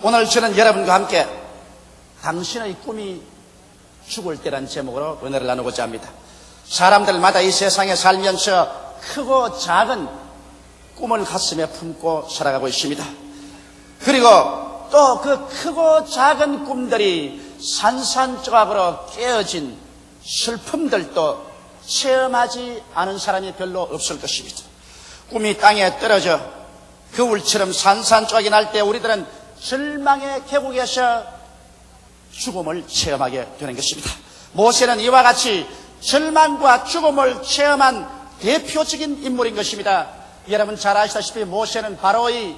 오늘 저는 여러분과 함께 당신의 꿈이 죽을 때란 제목으로 은혜를 나누고자 합니다. 사람들마다 이 세상에 살면서 크고 작은 꿈을 가슴에 품고 살아가고 있습니다. 그리고 또 그 크고 작은 꿈들이 산산조각으로 깨어진 슬픔들도 체험하지 않은 사람이 별로 없을 것입니다. 꿈이 땅에 떨어져 겨울처럼 산산조각이 날 때 우리들은 절망의 계곡에서 죽음을 체험하게 되는 것입니다. 모세는 이와 같이 절망과 죽음을 체험한 대표적인 인물인 것입니다. 여러분 잘 아시다시피 모세는 바로의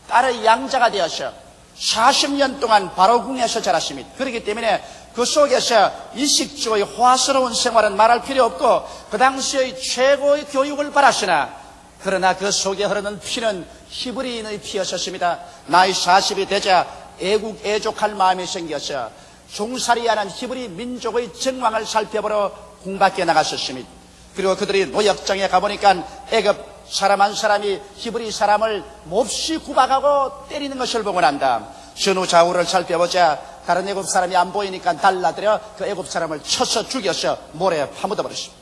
딸의 양자가 되어서 40년 동안 바로 궁에서 자랐습니다. 그렇기 때문에 그 속에서 이식주의 화스러운 생활은 말할 필요 없고 그 당시의 최고의 교육을 받았으나 그러나 그 속에 흐르는 피는 히브리인의 피였었습니다. 나이 40이 되자 애국애족할 마음이 생겨서 종살이하는 히브리 민족의 정황을 살펴보러 궁 밖에 나갔었습니다. 그리고 그들이 노역장에 가보니까 애굽 사람 한 사람이 히브리 사람을 몹시 구박하고 때리는 것을 보고 난 다음 전후 좌우를 살펴보자 다른 애굽 사람이 안 보이니까 달라들여 그 애굽 사람을 쳐서 죽여서 모래에 파묻어 버렸습니다.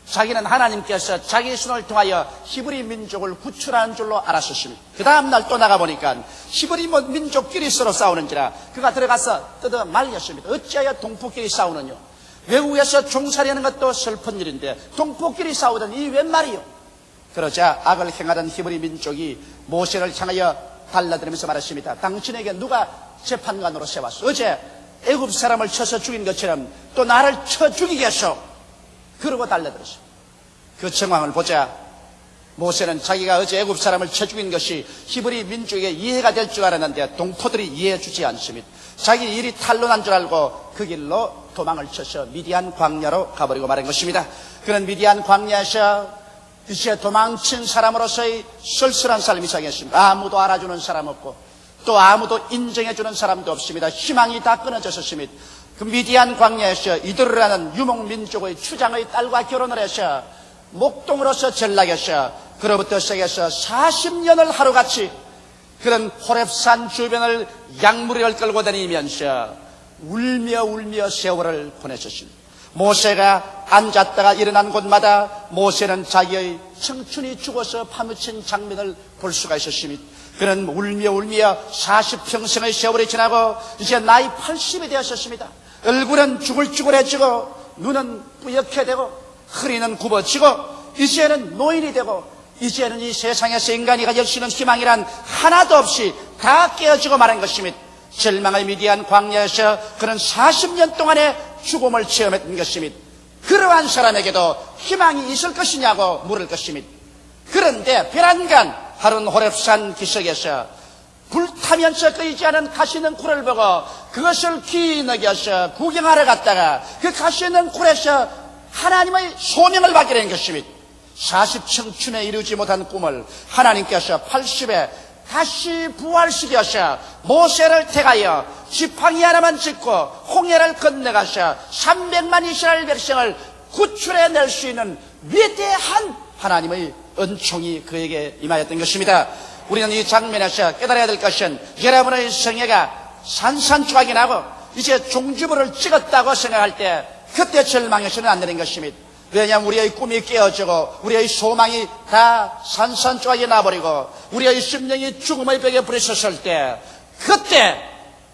자기는 하나님께서 자기 손을 통하여 히브리 민족을 구출하는 줄로 알았었습니다. 그 다음날 또 나가보니까 히브리 민족끼리 서로 싸우는지라 그가 들어가서 뜯어 말렸습니다. 어찌하여 동포끼리 싸우느냐? 외국에서 종살이하는 것도 슬픈 일인데 동포끼리 싸우던 이 웬 말이요? 그러자 악을 행하던 히브리 민족이 모세를 향하여 달라들면서 말했습니다. 당신에게 누가 재판관으로 세웠어? 어제 애굽 사람을 쳐서 죽인 것처럼 또 나를 쳐 죽이겠소? 그러고 달라들었습니다. 그 정황을 보자 모세는 자기가 어제 애굽 사람을 쳐 죽인 것이 히브리 민족에게 이해가 될 줄 알았는데 동포들이 이해해 주지 않습니다. 자기 일이 탄로난 줄 알고 그 길로 도망을 쳐서 미디안 광야로 가버리고 말한 것입니다. 그는 미디안 광야에서 이제 도망친 사람으로서의 쓸쓸한 삶이 시작했습니다. 아무도 알아주는 사람 없고 또 아무도 인정해주는 사람도 없습니다. 희망이 다 끊어졌었습니다. 그 미디안 광야에서 이드르라는 유목민족의 추장의 딸과 결혼을 해서 목동으로서 전락해서 그로부터 시작해서 40년을 하루같이 그런 호렙산 주변을 양무리를 끌고 다니면서 울며 세월을 보냈었습니다. 모세가 앉았다가 일어난 곳마다 모세는 자기의 청춘이 죽어서 파묻힌 장면을 볼 수가 있었습니다. 그는 울며 40평생의 세월이 지나고 이제 나이 80이 되었었습니다. 얼굴은 쭈글쭈글해지고 눈은 뿌옇게 되고 허리는 굽어지고 이제는 노인이 되고 이제는 이 세상에서 인간이 가질 수 있는 희망이란 하나도 없이 다 깨어지고 말한 것입니다. 절망의 미디안 광야에서 그는 40년 동안의 죽음을 체험했던 것입니다. 그러한 사람에게도 희망이 있을 것이냐고 물을 것입니다. 그런데 베란간 하룬 호렙산 기슭에서 불타면서 끄이지 않은 가시는 굴을 보고 그것을 귀히 여겨서 구경하러 갔다가 그 가시는 굴에서 하나님의 소명을 받게 된 것입니다. 40청춘에 이루지 못한 꿈을 하나님께서 80에 다시 부활시켜서 모세를 택하여 지팡이 하나만 짚고 홍해를 건너가서 300만 이스라엘 백성을 구출해낼 수 있는 위대한 하나님의 은총이 그에게 임하였던 것입니다. 우리는 이 장면에서 깨달아야 될 것은 여러분의 생애가 산산조각이 나고 이제 종지부를 찍었다고 생각할 때 그때 절망해서는 안 되는 것입니다. 왜냐하면 우리의 꿈이 깨어지고 우리의 소망이 다 산산조각이 나버리고 우리의 심령이 죽음의 벽에 부딪혔을 때 그때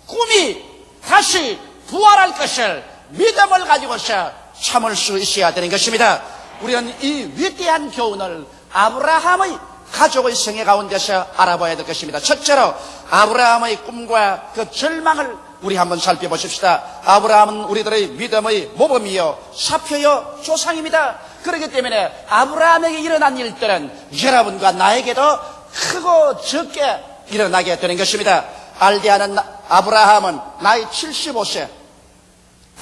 꿈이 다시 부활할 것을 믿음을 가지고서 참을 수 있어야 되는 것입니다. 우리는 이 위대한 교훈을 아브라함의 가족의 생애 가운데서 알아봐야 될 것입니다. 첫째로 아브라함의 꿈과 그 절망을 우리 한번 살펴보십시다. 아브라함은 우리들의 믿음의 모범이요 사표요 조상입니다. 그렇기 때문에 아브라함에게 일어난 일들은 여러분과 나에게도 크고 적게 일어나게 되는 것입니다. 알데아는 아브라함은 나이 75세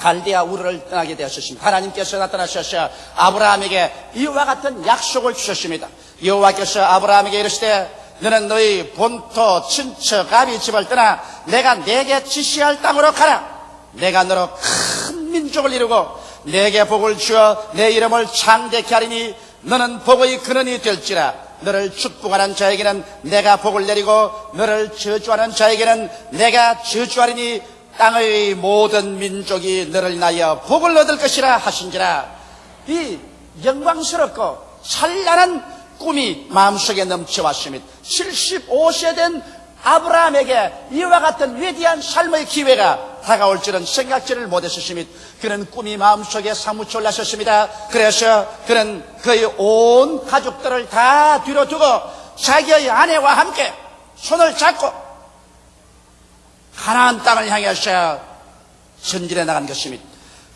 갈대아 우르를 떠나게 되었습니다. 하나님께서 나타나셔서 아브라함에게 이와 같은 약속을 주셨습니다. 여호와께서 아브라함에게 이르시되 너는 너희 본토 친척 아비 집을 떠나 내가 내게 지시할 땅으로 가라. 내가 너로 큰 민족을 이루고 내게 복을 주어 내 이름을 창대케 하리니 너는 복의 근원이 될지라. 너를 축복하는 자에게는 내가 복을 내리고 너를 저주하는 자에게는 내가 저주하리니 땅의 모든 민족이 너를 인하여 복을 얻을 것이라 하신지라. 이 영광스럽고 찬란한 꿈이 마음속에 넘쳐왔습니다. 75세 된 아브라함에게 이와 같은 위대한 삶의 기회가 다가올 줄은 생각지를 못했었습니다. 그는 꿈이 마음속에 사무쳐 올랐었습니다. 그래서 그는 그의 온 가족들을 다 뒤로 두고 자기의 아내와 함께 손을 잡고 가나안 땅을 향해서 전진해 나간 것입니다.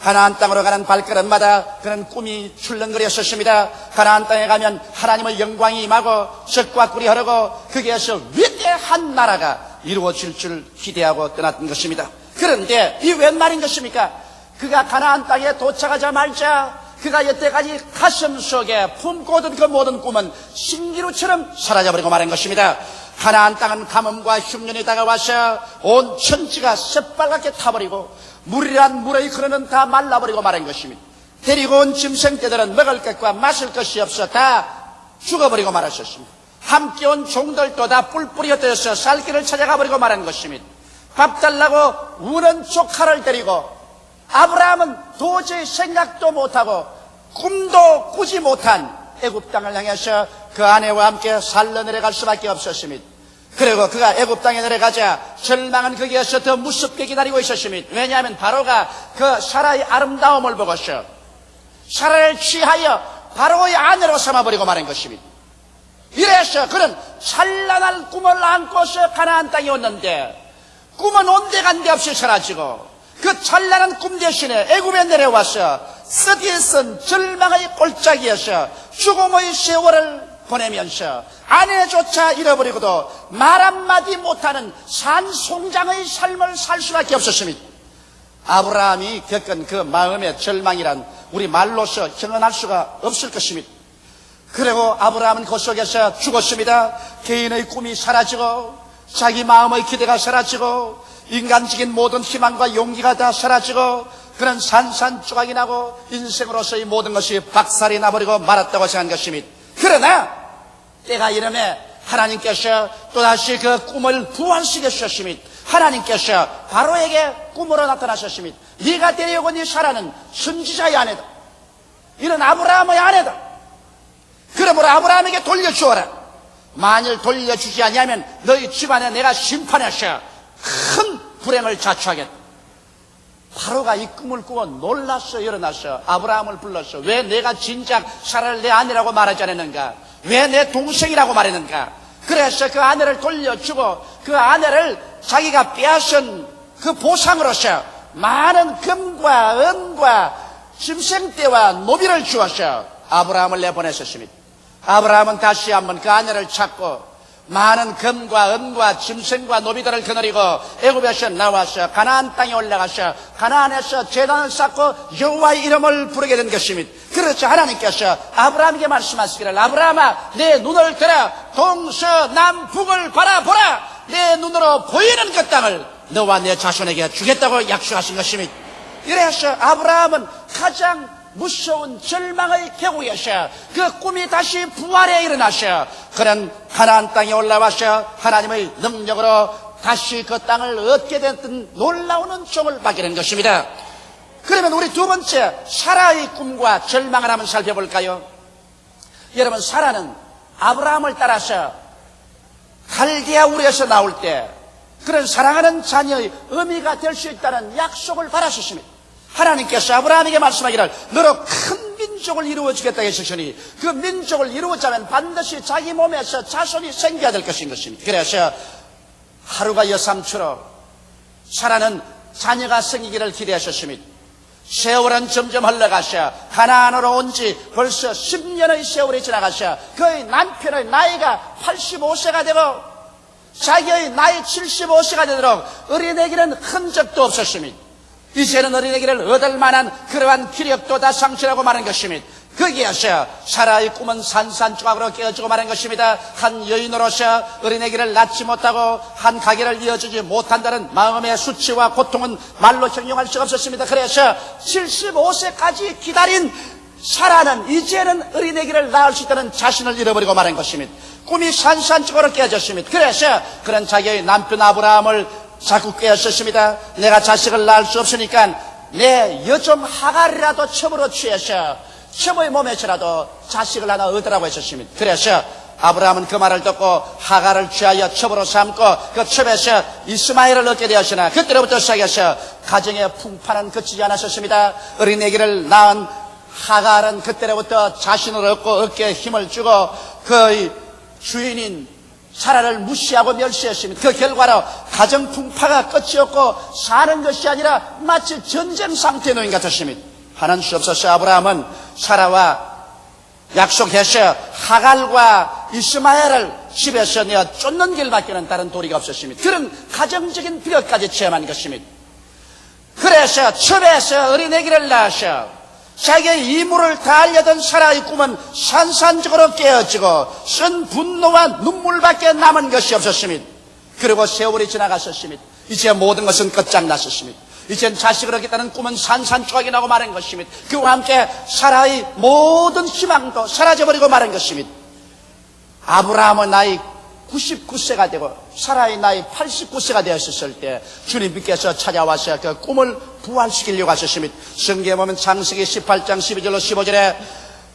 가나안 땅으로 가는 발걸음마다 그는 꿈이 출렁거렸었습니다. 가나안 땅에 가면 하나님의 영광이 임하고 젖과 꿀이 흐르고 거기에서 위대한 나라가 이루어질 줄 기대하고 떠났던 것입니다. 그런데 이 웬 말인 것입니까? 그가 가나안 땅에 도착하자마자 그가 여태까지 가슴 속에 품고 오던 그 모든 꿈은 신기루처럼 사라져버리고 말한 것입니다. 가나안 땅은 가뭄과 흉년이 다가와서 온 천지가 새빨갛게 타버리고 물이란 물의 근원은 다 말라버리고 말한 것입니다. 데리고 온 짐승떼들은 먹을 것과 마실 것이 없어 다 죽어버리고 말았었습니다. 함께 온 종들도 다 뿔뿔이 흩어져서 살 길을 찾아가 버리고 말한 것입니다. 밥 달라고 우는 조카를 데리고 아브라함은 도저히 생각도 못하고 꿈도 꾸지 못한 애굽 땅을 향해서 그 아내와 함께 살러 내려갈 수밖에 없었습니다. 그리고 그가 애굽 땅에 내려가자 절망은 거기에서 더 무섭게 기다리고 있었습니다. 왜냐하면 바로가 그 사라의 아름다움을 보고서 사라를 취하여 바로의 아내로 삼아버리고 말한 것입니다. 이래서 그는 찬란한 꿈을 안고서 가나안 땅에 왔는데 꿈은 온데간데 없이 사라지고 그 찬란한 꿈 대신에 애굽에 내려와서 쓰디에 쓴 절망의 골짜기에서 죽음의 세월을 보내면서 아내조차 잃어버리고도 말 한마디 못하는 산송장의 삶을 살 수밖에 없었습니다. 아브라함이 겪은 그 마음의 절망이란 우리 말로서 형언할 수가 없을 것입니다. 그리고 아브라함은 그 속에서 죽었습니다. 개인의 꿈이 사라지고 자기 마음의 기대가 사라지고 인간적인 모든 희망과 용기가 다 사라지고 그런 산산조각이 나고 인생으로서의 모든 것이 박살이 나버리고 말았다고 생각한 것입니다. 그러나 때가 이름에 하나님께서 또다시 그 꿈을 부활시켜 주셨습니다. 하나님께서 바로에게 꿈으로 나타나셨습니다. 네가 데려오고 네 사라는 선지자의 아내다. 이는 아브라함의 아내다. 그러므로 아브라함에게 돌려주어라. 만일 돌려주지 않으면 너희 집안에 내가 심판해서 큰 불행을 자초하겠다. 바로가 이 꿈을 꾸고 놀라서 일어나서 아브라함을 불러서 왜 내가 진작 사라를 내 아내라고 말하지 않았는가? 왜 내 동생이라고 말했는가? 그래서 그 아내를 돌려주고 그 아내를 자기가 빼앗은 그 보상으로서 많은 금과 은과 짐승떼와 노비를 주어서 아브라함을 내보냈었습니다. 아브라함은 다시 한번 그 아내를 찾고 많은 금과 은과 짐승과 노비들을 거느리고 애굽에서 나와서 가나안 땅에 올라가서 가나안에서 제단을 쌓고 여호와의 이름을 부르게 된 것입니다. 그렇죠. 하나님께서 아브라함에게 말씀하시기를 아브라함아 내 눈을 들어 동서남북을 바라보라. 내 눈으로 보이는 그 땅을 너와 내 자손에게 주겠다고 약속하신 것입니다. 이래서 아브라함은 가장 무서운 절망의 계곡에서 그 꿈이 다시 부활해 일어나서 그는 가나안 땅에 올라와서 하나님의 능력으로 다시 그 땅을 얻게 됐던 놀라운 종을 받게 된 것입니다. 그러면 우리 두 번째 사라의 꿈과 절망을 한번 살펴볼까요? 여러분, 사라는 아브라함을 따라서 갈대아 우르에서 나올 때 그런 사랑하는 자녀의 의미가 될 수 있다는 약속을 받았었습니다. 하나님께서 아브라함에게 말씀하기를 너로 큰 민족을 이루어주겠다 하셨으니 그 민족을 이루어자면 반드시 자기 몸에서 자손이 생겨야 될 것인 것입니다. 그래서 하루가 여삼처럼 사라는 자녀가 생기기를 기대하셨습니다. 세월은 점점 흘러가셔 가나안으로 온 지 벌써 10년의 세월이 지나가셔 그의 남편의 나이가 85세가 되고 자기의 나이 75세가 되도록 어린애기는 흔적도 없었습니다. 이제는 어린애기를 얻을 만한 그러한 기력도 다 상실하고 마는 것입니다. 거기에서 사라의 꿈은 산산조각으로 깨어지고 마는 것입니다. 한 여인으로서 어린애기를 낳지 못하고 한 가게를 이어주지 못한다는 마음의 수치와 고통은 말로 형용할 수가 없었습니다. 그래서 75세까지 기다린 사라는 이제는 어린애기를 낳을 수 있다는 자신을 잃어버리고 말한 것입니다. 꿈이 산산적으로 깨졌습니다. 그래서 그런 자기의 남편 아브라함을 자꾸 깨었습니다. 내가 자식을 낳을 수 없으니까 내 여종 하갈이라도 첩으로 취해서 첩의 몸에서라도 자식을 하나 얻으라고 했었습니다. 그래서 아브라함은 그 말을 듣고 하갈을 취하여 첩으로 삼고 그 첩에서 이스마엘을 얻게 되었으나 그때로부터 시작해서 가정의 풍파는 그치지 않았었습니다. 어린애기를 낳은 하갈은 그때로부터 자신을 얻고 어깨에 힘을 주고 그 주인인 사라를 무시하고 멸시했습니다. 그 결과로 가정 풍파가 끝이 없고 사는 것이 아니라 마치 전쟁 상태의 노인 같았습니다. 하는 수 없어서 아브라함은 사라와 약속해서 하갈과 이스마엘을 집에서 내어 쫓는 길밖에는 다른 도리가 없었습니다. 그런 가정적인 비극까지 체험한 것입니다. 그래서 첩에서 어린애기를 낳아서 자기의 이물을 다 알려던 사라의 꿈은 산산적으로 깨어지고 쓴 분노와 눈물밖에 남은 것이 없었습니다. 그리고 세월이 지나갔었습니다. 이제 모든 것은 끝장났었습니다. 이젠 자식을 얻겠다는 꿈은 산산조각이 나고 마른 것입니다. 그와 함께 사라의 모든 희망도 사라져버리고 마른 것입니다. 아브라함은 나이 99세가 되고 사라의 나이 89세가 되었을 때 주님께서 찾아와서 그 꿈을 부활시키려고 하셨습니다. 성경에 보면 창세기 18장 12절로 15절에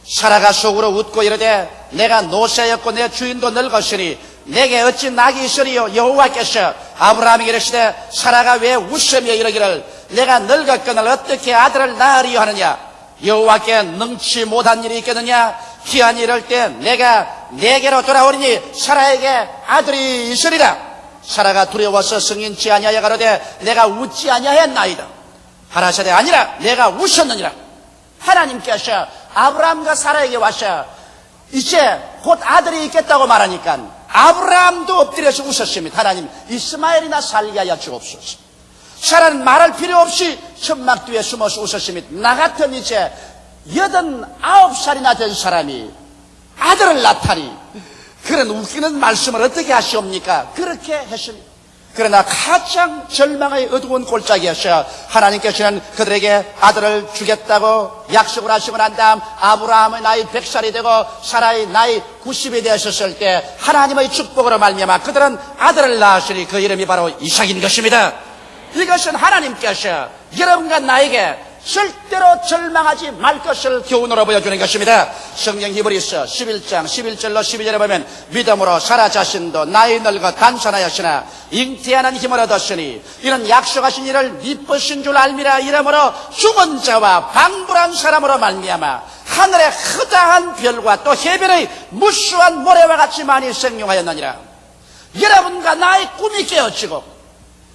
사라가 속으로 웃고 이르되 내가 노새였고 내 주인도 늙었으니 내게 어찌 낙이 있으리요. 여호와께서 아브라함에게 이르시되 사라가 왜 웃으며 이르기를 내가 늙었거늘 어떻게 아들을 낳으리요 하느냐. 여호와께 능치 못한 일이 있겠느냐. 기한이 이럴 때 내가 내게로 돌아오리니 사라에게 아들이 있으리라. 사라가 두려워서 승인치 아니하여 가로되 내가 웃지 아니하였나이다. 하라사대 아니라 내가 웃었느니라. 하나님께서 아브라함과 사라에게 와서 이제 곧 아들이 있겠다고 말하니까 아브라함도 엎드려서 웃었습니다. 하나님 이스마엘이나 살게 하여 주옵소서. 사라는 말할 필요 없이 천막 뒤에 숨어서 웃었습니다. 나 같은 이제 89살이나 된 사람이 아들을 낳다니 그런 웃기는 말씀을 어떻게 하시옵니까? 그렇게 했습니다. 그러나 가장 절망의 어두운 골짜기에서 하나님께서는 그들에게 아들을 주겠다고 약속을 하시고 난 다음 아브라함의 나이 100살이 되고 사라의 나이 90이 되었을 때 하나님의 축복으로 말미암아 그들은 아들을 낳았으니 그 이름이 바로 이삭인 것입니다. 이것은 하나님께서 여러분과 나에게 절대로 절망하지 말 것을 교훈으로 보여주는 것입니다. 성경 히브리서 11장 11절로 12절에 보면 믿음으로 사라 자신도 나이 늙어 단산하였으나 잉태하는 힘을 얻었으니 이는 약속하신 이를 미쁘신 줄 알미라. 이러므로 죽은 자와 방불한 사람으로 말미암아 하늘의 흐다한 별과 또 해변의 무수한 모래와 같이 많이 생용하였느니라. 여러분과 나의 꿈이 깨어지고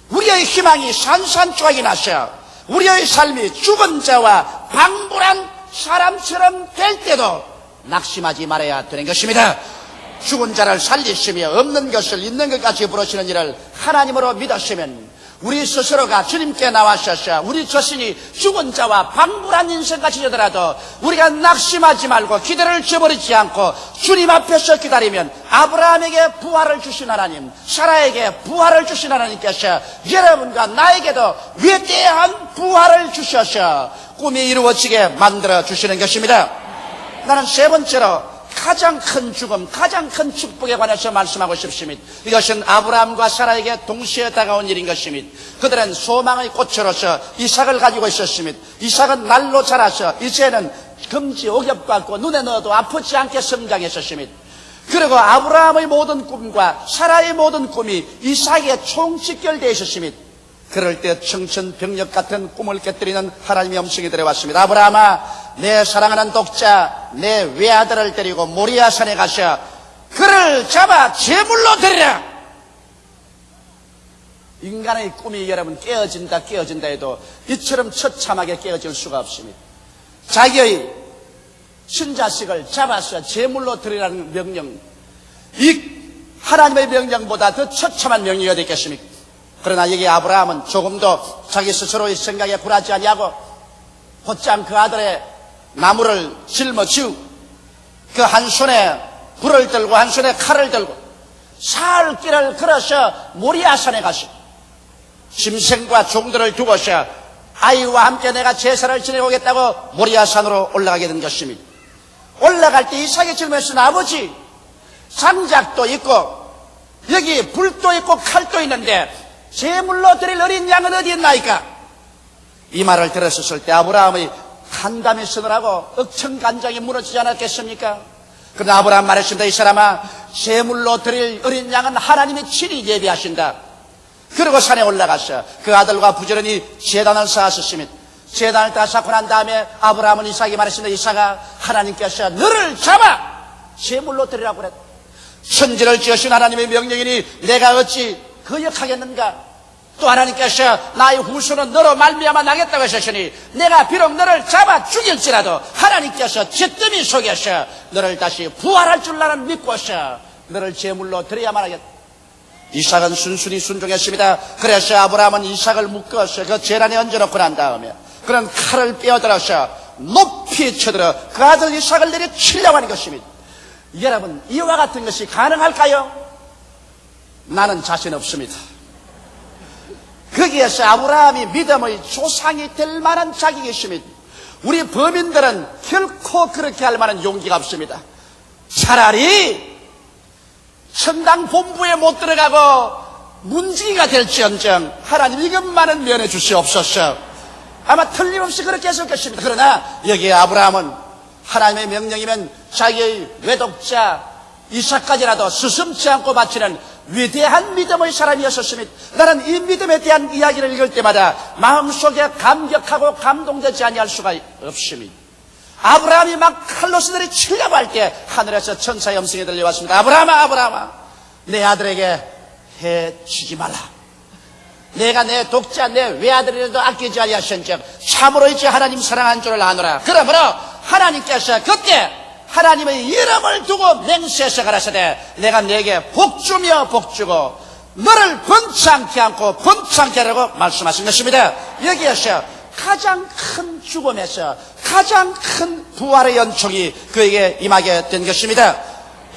우리의 희망이 산산조각이 나서 우리의 삶이 죽은 자와 방불한 사람처럼 될 때도 낙심하지 말아야 되는 것입니다. 죽은 자를 살리시며 없는 것을 있는 것까지 부르시는 일을 하나님으로 믿으시면 우리 스스로가 주님께 나와셔서 우리 자신이 죽은 자와 방불한 인생같이 되더라도 우리가 낙심하지 말고 기대를 저버리지 않고 주님 앞에서 기다리면 아브라함에게 부활을 주신 하나님, 사라에게 부활을 주신 하나님께서 여러분과 나에게도 위대한 부활을 주셔서 꿈이 이루어지게 만들어 주시는 것입니다. 나는 세 번째로 가장 큰 죽음, 가장 큰 축복에 관해서 말씀하고 싶습니다. 이것은 아브라함과 사라에게 동시에 다가온 일인 것입니다. 그들은 소망의 꽃으로서 이삭을 가지고 있었습니다. 이삭은 날로 자라서 이제는 금지 옥엽받고 눈에 넣어도 아프지 않게 성장했었습니다. 그리고 아브라함의 모든 꿈과 사라의 모든 꿈이 이삭에 총집결되어 있었습니다. 그럴 때 청천벽력 같은 꿈을 깨뜨리는 하나님의 음성이 들어왔습니다. 아브라함아, 내 사랑하는 독자 내 외아들을 데리고 모리아산에 가서 그를 잡아 제물로 드리라. 인간의 꿈이 여러분 깨어진다 해도 이처럼 처참하게 깨어질 수가 없습니다. 자기의 친자식을 잡아서 제물로 드리라는 명령, 이 하나님의 명령보다 더 처참한 명령이 어디 있겠습니까? 그러나 여기 아브라함은 조금도 자기 스스로의 생각에 굴하지 아니하고 곧장 그 아들의 나무를 짊어지고 그 한 손에 불을 들고 한 손에 칼을 들고 사흘 길을 걸어서 모리아산에 가서 짐승과 종들을 두고서 아이와 함께 내가 제사를 지내고 오겠다고 모리아산으로 올라가게 된 것입니다. 올라갈 때 이삭이 질문했으니 아버지, 장작도 있고 여기 불도 있고 칼도 있는데 제물로 드릴 어린 양은 어디 있나이까? 이 말을 들었을 때 아브라함의 간담이 서늘하고 억천간장이 무너지지 않았겠습니까? 그러나 아브라함 말했습니다. 이 사람아, 제물로 드릴 어린 양은 하나님이 친히 예비하신다. 그리고 산에 올라가서 그 아들과 부지런히 제단을 쌓았습니다. 제단을 다 쌓고 난 다음에 아브라함은 이삭에게 말했습니다. 이삭아, 하나님께서 너를 잡아 제물로 드리라고 그랬다. 천지를 지으신 하나님의 명령이니 내가 어찌 거역하겠는가? 또 하나님께서 나의 후손은 너로 말미암아 나겠다고 하셨으니 내가 비록 너를 잡아 죽일지라도 하나님께서 잿더미 속에서 너를 다시 부활할 줄 나는 믿고서 너를 제물로 드려야만 하겠다. 이삭은 순순히 순종했습니다. 그래서 아브라함은 이삭을 묶어서 그 제단에 얹어놓고 난 다음에 그런 칼을 빼어들어서 높이 쳐들어 그 아들 이삭을 내려치려고 하는 것입니다. 여러분, 이와 같은 것이 가능할까요? 나는 자신 없습니다. 거기에서 아브라함이 믿음의 조상이 될 만한 자격이 있습니다. 우리 범인들은 결코 그렇게 할 만한 용기가 없습니다. 차라리 천당 본부에 못 들어가고 문지기가 될지언정 하나님 이것만은 면해 주시옵소서. 아마 틀림없이 그렇게 했을 것입니다. 그러나 여기에 아브라함은 하나님의 명령이면 자기의 외독자 이삭까지라도 스승치 않고 바치는 위대한 믿음의 사람이었습니다. 나는 이 믿음에 대한 이야기를 읽을 때마다 마음속에 감격하고 감동되지 아니할 수가 없습니다. 아브라함이 막 칼로스 내리치려고 할 때 하늘에서 천사의 음성이 들려왔습니다. 아브라함아, 아브라함아, 내 아들에게 해치지 말라. 내가 내 독자 내 외아들이라도 아끼지 아니하신즉 참으로 이제 하나님 사랑한 줄을 아노라. 그러므로 하나님께서 그때 하나님의 이름을 두고 맹세해서 가라사대 내가 내게 복주며 복주고 너를 번창케 않고 번창케 하라고 말씀하신 것입니다. 여기에서 가장 큰 죽음에서 가장 큰 부활의 연총이 그에게 임하게 된 것입니다.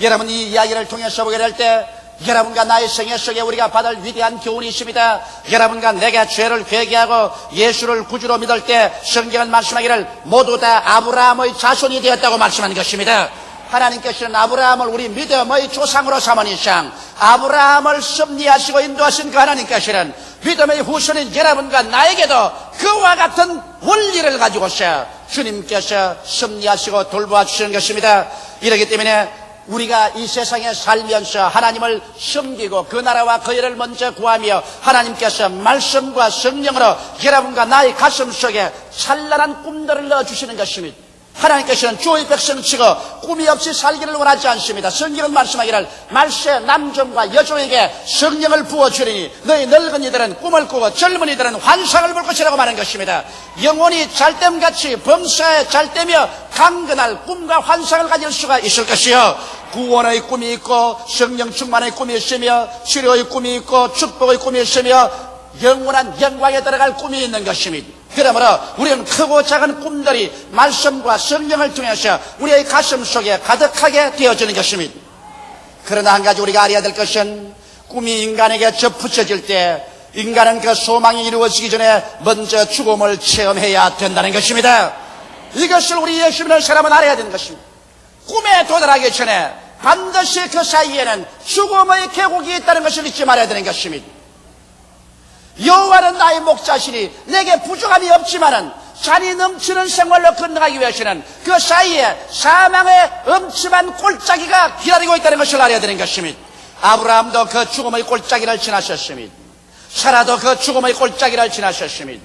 여러분, 이 이야기를 통해서 보게 될 때 여러분과 나의 생애 속에 우리가 받을 위대한 교훈이 있습니다. 여러분과 내가 죄를 회개하고 예수를 구주로 믿을 때 성경은 말씀하기를 모두 다 아브라함의 자손이 되었다고 말씀한 것입니다. 하나님께서는 아브라함을 우리 믿음의 조상으로 삼은 이상 아브라함을 섭리하시고 인도하신 그 하나님께서는 믿음의 후손인 여러분과 나에게도 그와 같은 원리를 가지고서 주님께서 섭리하시고 돌보아 주시는 것입니다. 이렇기 때문에 우리가 이 세상에 살면서 하나님을 섬기고 그 나라와 그 일을 먼저 구하며 하나님께서 말씀과 성령으로 여러분과 나의 가슴 속에 찬란한 꿈들을 넣어주시는 것입니다. 하나님께서는 주의 백성치고 꿈이 없이 살기를 원하지 않습니다. 성경은 말씀하기를 말세 남종과 여종에게 성령을 부어주리니 너희 늙은이들은 꿈을 꾸고 젊은이들은 환상을 볼 것이라고 말한 것입니다. 영혼이 잘됨같이 범사에 잘되며 강건할 꿈과 환상을 가질 수가 있을 것이요, 구원의 꿈이 있고 성령 충만의 꿈이 있으며 치료의 꿈이 있고 축복의 꿈이 있으며 영원한 영광에 들어갈 꿈이 있는 것입니다. 그러므로 우리는 크고 작은 꿈들이 말씀과 성령을 통해서 우리의 가슴 속에 가득하게 되어지는 것입니다. 그러나 한 가지 우리가 알아야 될 것은 꿈이 인간에게 접붙여질 때 인간은 그 소망이 이루어지기 전에 먼저 죽음을 체험해야 된다는 것입니다. 이것을 우리 예수 믿는 사람은 알아야 되는 것입니다. 꿈에 도달하기 전에 반드시 그 사이에는 죽음의 계곡이 있다는 것을 잊지 말아야 되는 것입니다. 여호와는 나의 목자시니 내게 부족함이 없지만은 잔이 넘치는 생활로 건너가기 위해서는 그 사이에 사망의 엄침한 골짜기가 기다리고 있다는 것을 알아야 되는 것입니다. 아브라함도 그 죽음의 골짜기를 지나셨습니다. 사라도 그 죽음의 골짜기를 지나셨습니다.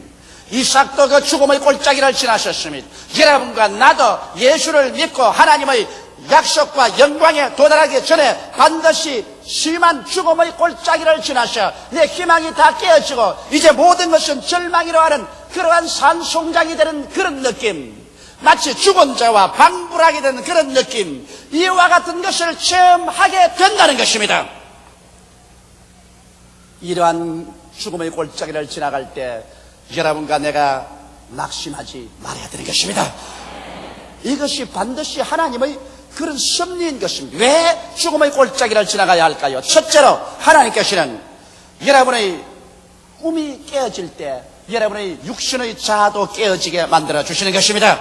이삭도 그 죽음의 골짜기를 지나셨습니다. 여러분과 나도 예수를 믿고 하나님의 약속과 영광에 도달하기 전에 반드시 심한 죽음의 골짜기를 지나서 내 희망이 다 깨어지고 이제 모든 것은 절망이로 하는 그러한 산송장이 되는 그런 느낌, 마치 죽은 자와 방불하게 되는 그런 느낌, 이와 같은 것을 체험하게 된다는 것입니다. 이러한 죽음의 골짜기를 지나갈 때 여러분과 내가 낙심하지 말아야 되는 것입니다. 이것이 반드시 하나님의 그런 섭리인 것입니다. 왜 죽음의 골짜기를 지나가야 할까요? 첫째로 하나님께서는 여러분의 꿈이 깨어질 때 여러분의 육신의 자아도 깨어지게 만들어 주시는 것입니다.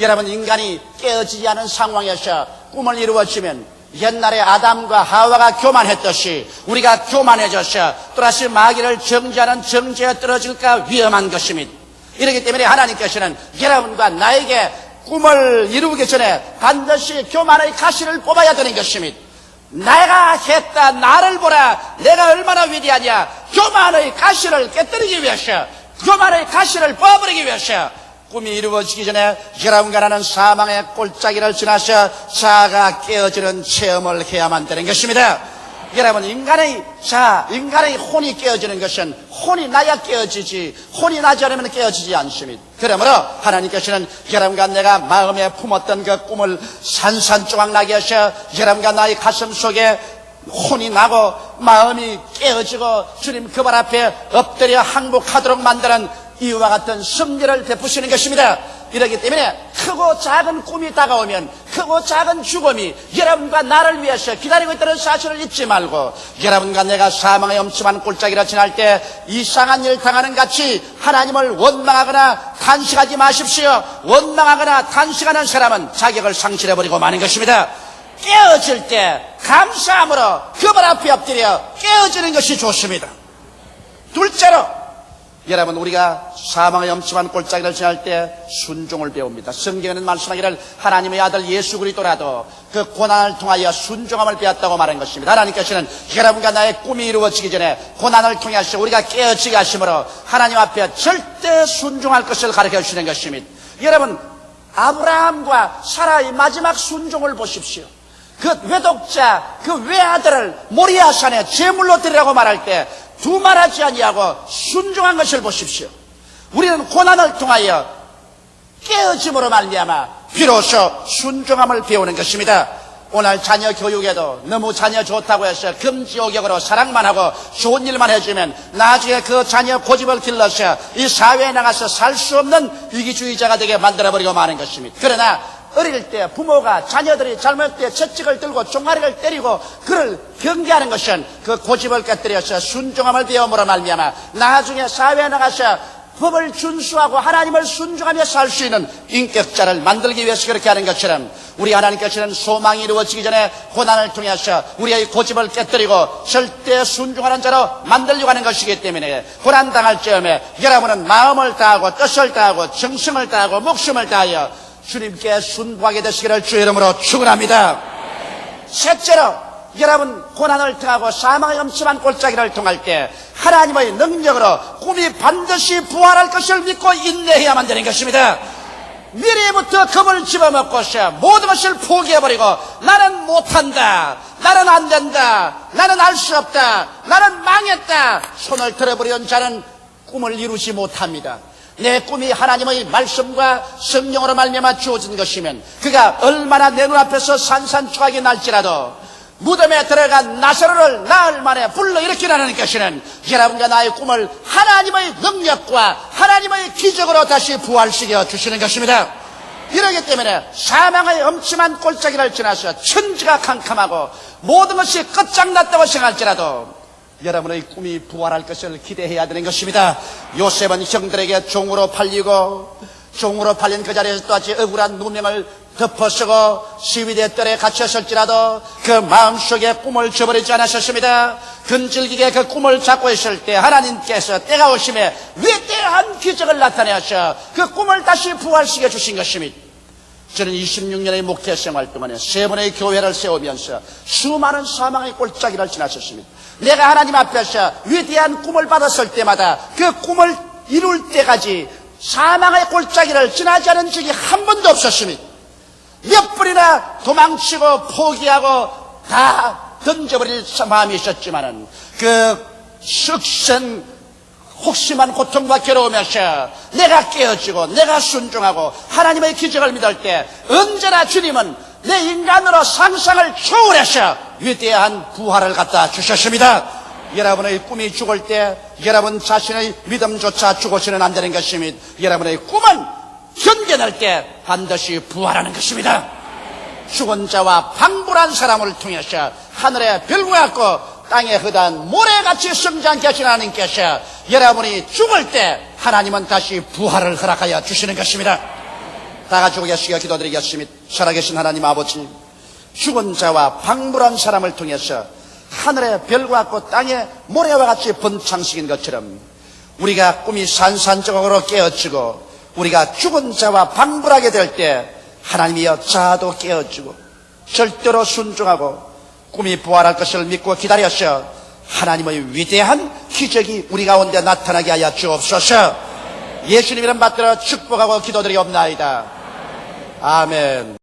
여러분, 인간이 깨어지지 않은 상황에서 꿈을 이루어지면 옛날에 아담과 하와가 교만했듯이 우리가 교만해져서 또다시 마귀를 정죄하는 정죄에 떨어질까 위험한 것입니다. 이렇기 때문에 하나님께서는 여러분과 나에게 꿈을 이루기 전에 반드시 교만의 가시를 뽑아야 되는 것입니다. 내가 했다, 나를 보라, 내가 얼마나 위대하냐. 교만의 가시를 깨뜨리기 위해서, 교만의 가시를 뽑아버리기 위해서 꿈이 이루어지기 전에 여러분과 나는 사망의 골짜기를 지나서 자아가 깨어지는 체험을 해야만 되는 것입니다. 여러분, 인간의 혼이 깨어지는 것은 혼이 나야 깨어지지, 혼이 나지 않으면 깨어지지 않습니다. 그러므로 하나님께서는 여러분과 내가 마음에 품었던 그 꿈을 산산조각나게 하셔 여러분과 나의 가슴 속에 혼이 나고 마음이 깨어지고 주님 그 발 앞에 엎드려 항복하도록 만드는 이와 같은 승리를 베푸시는 것입니다. 이렇기 때문에 크고 작은 꿈이 다가오면 크고 작은 죽음이 여러분과 나를 위해서 기다리고 있다는 사실을 잊지 말고, 여러분과 내가 사망의 엄침한 골짜기를 지날 때 이상한 일 당하는 같이 하나님을 원망하거나 탄식하지 마십시오. 원망하거나 탄식하는 사람은 자격을 상실해버리고 마는 것입니다. 깨어질 때 감사함으로 그 발 앞에 엎드려 깨어지는 것이 좋습니다. 둘째로, 여러분, 우리가 사망의 엄침한 골짜기를 지날 때 순종을 배웁니다. 성경에는 말씀하기를 하나님의 아들 예수 그리스도라도 그 고난을 통하여 순종함을 배웠다고 말한 것입니다. 하나님께서는 여러분과 나의 꿈이 이루어지기 전에 고난을 통해서 우리가 깨어지게 하심으로 하나님 앞에 절대 순종할 것을 가르쳐 주시는 것입니다. 여러분, 아브라함과 사라의 마지막 순종을 보십시오. 그 외독자, 그 외아들을 모리아산에 제물로 드리라고 말할 때 두말하지 아니하고 순종한 것을 보십시오. 우리는 고난을 통하여 깨어짐으로 말미암아 비로소 순종함을 배우는 것입니다. 오늘 자녀 교육에도 너무 자녀 좋다고 해서 금지옥역으로 사랑만 하고 좋은 일만 해주면 나중에 그 자녀 고집을 길러서 이 사회에 나가서 살 수 없는 위기주의자가 되게 만들어버리고 마는 것입니다. 그러나 어릴 때 부모가 자녀들이 잘못할 때 채찍을 들고 종아리를 때리고 그를 경계하는 것은 그 고집을 깨뜨려서 순종함을 배움으로 말미암아 나중에 사회에 나가서 법을 준수하고 하나님을 순종하며 살 수 있는 인격자를 만들기 위해서 그렇게 하는 것처럼, 우리 하나님께서는 소망이 이루어지기 전에 고난을 통해서 우리의 고집을 깨뜨리고 절대 순종하는 자로 만들려고 하는 것이기 때문에 고난당할 즈음에 여러분은 마음을 다하고 뜻을 다하고 정성을 다하고 목숨을 다하여 주님께 순복하게 되시기를 주의 이름으로 축원합니다. 셋째로, 여러분, 고난을 통하고 사망의 엄침한 골짜기를 통할 때 하나님의 능력으로 꿈이 반드시 부활할 것을 믿고 인내해야만 되는 것입니다. 미리부터 겁을 집어먹고서 모든 것을 포기해버리고 나는 못한다, 나는 안 된다, 나는 알 수 없다, 나는 망했다 손을 들어버리는 자는 꿈을 이루지 못합니다. 내 꿈이 하나님의 말씀과 성령으로 말미암아 주어진 것이면 그가 얼마나 내 눈앞에서 산산조각이 날지라도 무덤에 들어간 나사로를 나흘 만에 불러일으키라는 것이는 여러분과 나의 꿈을 하나님의 능력과 하나님의 기적으로 다시 부활시켜 주시는 것입니다. 이러기 때문에 사망의 엄침한 골짜기를 지나서 천지가 캄캄하고 모든 것이 끝장났다고 생각할지라도 여러분의 꿈이 부활할 것을 기대해야 되는 것입니다. 요셉은 형들에게 종으로 팔리고 종으로 팔린 그 자리에서 또다시 억울한 누명을 덮어쓰고 시위대 뜰에 갇혔을지라도 그 마음속에 꿈을 저버리지 않으셨습니다. 근질기게 그 꿈을 잡고 있을 때 하나님께서 때가 오심에 위대한 기적을 나타내셔 그 꿈을 다시 부활시켜 주신 것입니다. 저는 26년의 목회 생활 동안에 3번의 교회를 세우면서 수많은 사망의 골짜기를 지나쳤습니다. 내가 하나님 앞에서 위대한 꿈을 받았을 때마다 그 꿈을 이룰 때까지 사망의 골짜기를 지나지 않은 적이 한 번도 없었습니다. 몇 번이나 도망치고 포기하고 다 던져버릴 마음이 있었지만은 그 석선 혹심한 고통과 괴로우면서 내가 깨어지고 내가 순종하고 하나님의 기적을 믿을 때 언제나 주님은 내 인간으로 상상을 초월해서 위대한 부활을 갖다 주셨습니다. 여러분의 꿈이 죽을 때 여러분 자신의 믿음조차 죽어서는 안 되는 것입니다. 여러분의 꿈은 견뎌낼 때 반드시 부활하는 것입니다. 죽은 자와 방불한 사람을 통해서 하늘의 별과 같고 땅에 흐단 모래같이 성장케 하신 하나님께서 여러분이 죽을 때 하나님은 다시 부활을 허락하여 주시는 것입니다. 다 같이 계시게 기도드리겠습니다. 살아계신 하나님 아버지, 죽은 자와 방불한 사람을 통해서 하늘의 별과 같고 땅의 모래와 같이 번창시킨 것처럼 우리가 꿈이 산산조각으로 깨어지고 우리가 죽은 자와 방불하게 될 때 하나님이여 자아도 깨어지고 절대로 순종하고 꿈이 부활할 것을 믿고 기다려서 하나님의 위대한 기적이 우리 가운데 나타나게 하여 주옵소서. 예수님 이름 받들어 축복하고 기도드리옵나이다. 아멘.